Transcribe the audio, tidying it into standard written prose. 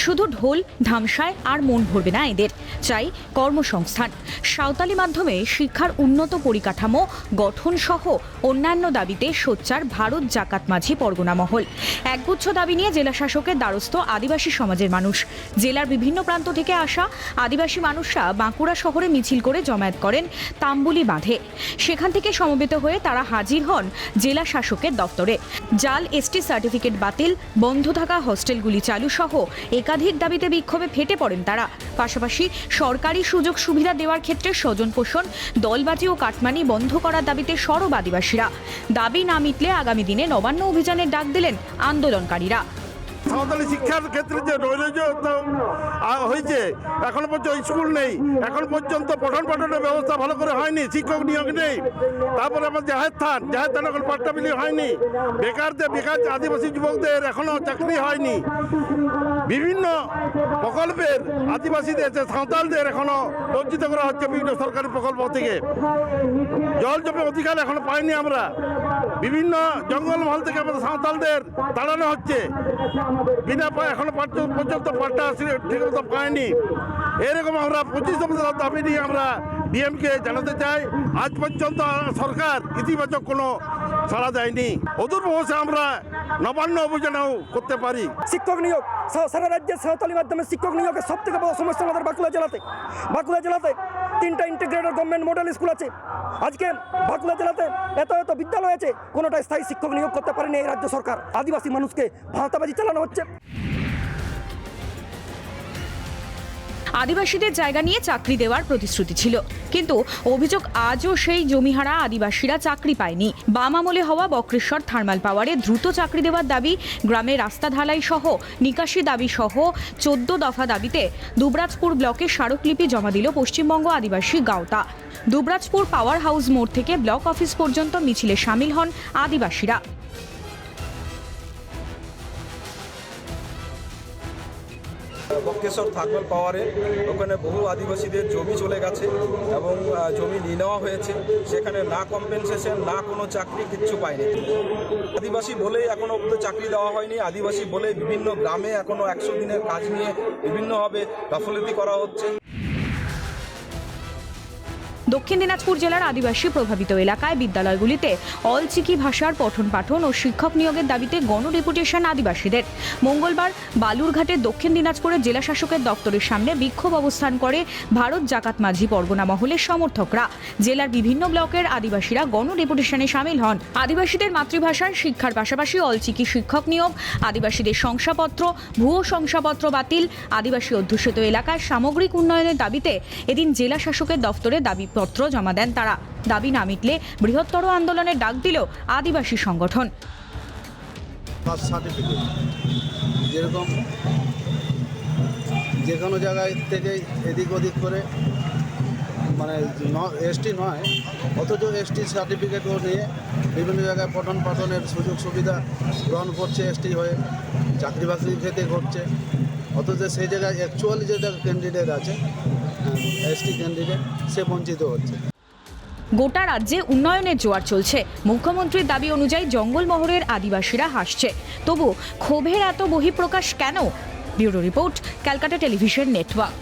শুধু ঢোল ধামসায় আর মন ভরবে না এদের, চাই কর্মসংস্থান। সাঁওতালি মাধ্যমে শিক্ষার উন্নত পরিকাঠামো গঠন সহ অন্যান্য দাবিতে সোচ্চার ভারত জাকাত মাঝি পরগনা মহল। একগুচ্ছ দাবি নিয়ে জেলা শাসকের দ্বারস্থ আদিবাসী সমাজের মানুষ। জেলার বিভিন্ন প্রান্ত থেকে আসা আদিবাসী মানুষরা বাঁকুড়া শহরে মিছিল করে জমায়েত করেন তাম্বুলি বাঁধে। সেখান থেকে সমবেত হয়ে তারা হাজির হন জেলা শাসকের দপ্তরে। জাল এসটি সার্টিফিকেট বাতিল, বন্ধ থাকা হস্টেলগুলি চালু সহ একাধিক দাবিতে বিক্ষোভে ফেটে পড়েন তারা। পাশাপাশি সরকারি সুযোগ সুবিধা দেওয়ার ক্ষেত্রে স্বজন পোষণ, দলবাজি ও কাটমানি বন্ধ করার দাবিতে সরব আদিবাসীরা। দাবি না মিটলে আগামী দিনে নবান্ন অভিযানের ডাক দিলেন আন্দোলনকারীরা। সাঁওতালি শিক্ষার ক্ষেত্রে যে নৈরাজ্য হয়েছে, এখন পর্যন্ত স্কুল নেই, এখন পর্যন্ত পঠন পাঠনের ব্যবস্থা ভালো করে হয়নি, শিক্ষক নিয়োগ নেই। তারপরে আমার জাহের থান এখন পাট্টা বিলি হয়নি, বেকার আদিবাসী যুবকদের এখনো চাকরি হয়নি। বিভিন্ন প্রকল্পের আদিবাসীদের সাঁওতালদের এখনো বঞ্চিত করা হচ্ছে বিভিন্ন সরকারি প্রকল্প থেকে। জল জমে অধিকার এখনো পাইনি আমরা। বিভিন্ন জঙ্গলমহল থেকে আমাদের সাঁওতালদের তাড়ানো হচ্ছে, বিনা পায় এখনো পর্যন্ত পাট্টা ঠিকমতো পায়নি। এরকম আমরা 25 দফা দাবি নিয়ে আমরা ডিএমকে জানাতে চাই। আজ পর্যন্ত সরকার ইতিবাচক কোনো সাড়া দেয়নি। অদূর ভবিষ্যতে আমরা নবান্ন অভিযানও করতে পারি। শিক্ষক নিয়োগ, সারা রাজ্যের সাঁওতালি মাধ্যমে শিক্ষক নিয়োগের সব থেকে বড় সমস্যা আমাদের বাঁকুড়া জেলাতে। 3টা ইন্টিগ্রেটেড গভর্নমেন্ট মডেল স্কুল আছে। আজকে বাঁকুড়া জেলাতে এত বিদ্যালয় আছে, কোনোটাই স্থায়ী শিক্ষক নিয়োগ করতে পারেনি এই রাজ্য সরকার। আদিবাসী মানুষকে ভাঁওতাবাজি চালানো হচ্ছে। আদিবাসীদের জায়গা নিয়ে চাকরি দেওয়ার প্রতিশ্রুতি ছিল, কিন্তু অভিযোগ আজও সেই জমিহারা আদিবাসীরা চাকরি পায়নি। বাম আমলে হওয়া বক্রেশ্বর থার্মাল পাওয়ারে দ্রুত চাকরি দেওয়ার দাবি, গ্রামে রাস্তা ঢালাই সহ নিকাশি দাবি সহ 14 দফা দাবিতে দুবরাজপুর ব্লকে স্মারকলিপি জমা দিল পশ্চিমবঙ্গ আদিবাসী গাওতা। দুবরাজপুর পাওয়ার হাউস মোড় থেকে ব্লক অফিস পর্যন্ত মিছিলে সামিল হন আদিবাসীরা। বক্রেশ্বর থার্মাল পাওয়ারে ওখানে বহু আদিবাসীদের জমি চলে গেছে এবং জমি নিয়ে নেওয়া হয়েছে। সেখানে না কম্পেনসেশন, না কোনো চাকরি, কিচ্ছু পায়নি। আদিবাসী বলেই এখনও অব্দি চাকরি দেওয়া হয়নি। আদিবাসী বলে বিভিন্ন গ্রামে এখনও 100 দিনের কাজ নিয়ে বিভিন্নভাবে গাফিলতি করা হচ্ছে। দক্ষিণ দিনাজপুর জেলার আদিবাসী প্রভাবিত এলাকায় বিদ্যালয়গুলিতে অলচিকি ভাষার পঠন পাঠন ও শিক্ষক নিয়োগের দাবিতে গণডেপুটেশন আদিবাসীদের। মঙ্গলবার বালুরঘাটের দক্ষিণ দিনাজপুরের জেলা শাসকের দপ্তরের সামনে বিক্ষোভ অবস্থান করে ভারত জাকাত মাঝি পরগনা মহলের সমর্থকরা। জেলার বিভিন্ন ব্লকের আদিবাসীরা গণডেপুটেশনে সামিল হন। আদিবাসীদের মাতৃভাষায় শিক্ষার পাশাপাশি অলচিকি শিক্ষক নিয়োগ, আদিবাসীদের শংসাপত্র, ভুয়ো শংসাপত্র বাতিল, আদিবাসী অধ্যুষিত এলাকায় সামগ্রিক উন্নয়নের দাবিতে এদিন জেলা শাসকের দপ্তরে দাবি পত্র জমা দেন তারা। দাবি না মিটলে বৃহত্তর আন্দোলনের ডাক দিল আদিবাসী সংগঠন। সার্টিফিকেট যেরকম যে কোনো জায়গায় থেকে এদিক ওদিক করে মানে এসটি নয়, অথচ এসটি সার্টিফিকেটও নিয়ে বিভিন্ন জায়গায় পঠন পাঠনের সুযোগ সুবিধা গ্রহণ করছে, এসটি হয়ে চাকরি বাকরি খেতে করছে। অথচ সেই জায়গায় অ্যাকচুয়ালি যেটা ক্যান্ডিডেট আছে এসটি ক্যান্ডিডেট, সে বঞ্চিত হচ্ছে। গোটা রাজ্যে উন্নয়নের জোয়ার চলছে। মুখ্যমন্ত্রীর দাবি অনুযায়ী জঙ্গলমহলের আদিবাসীরা হাসছে, তবু ক্ষোভের এত বহিঃপ্রকাশ কেন? Bureau report, Calcutta television network.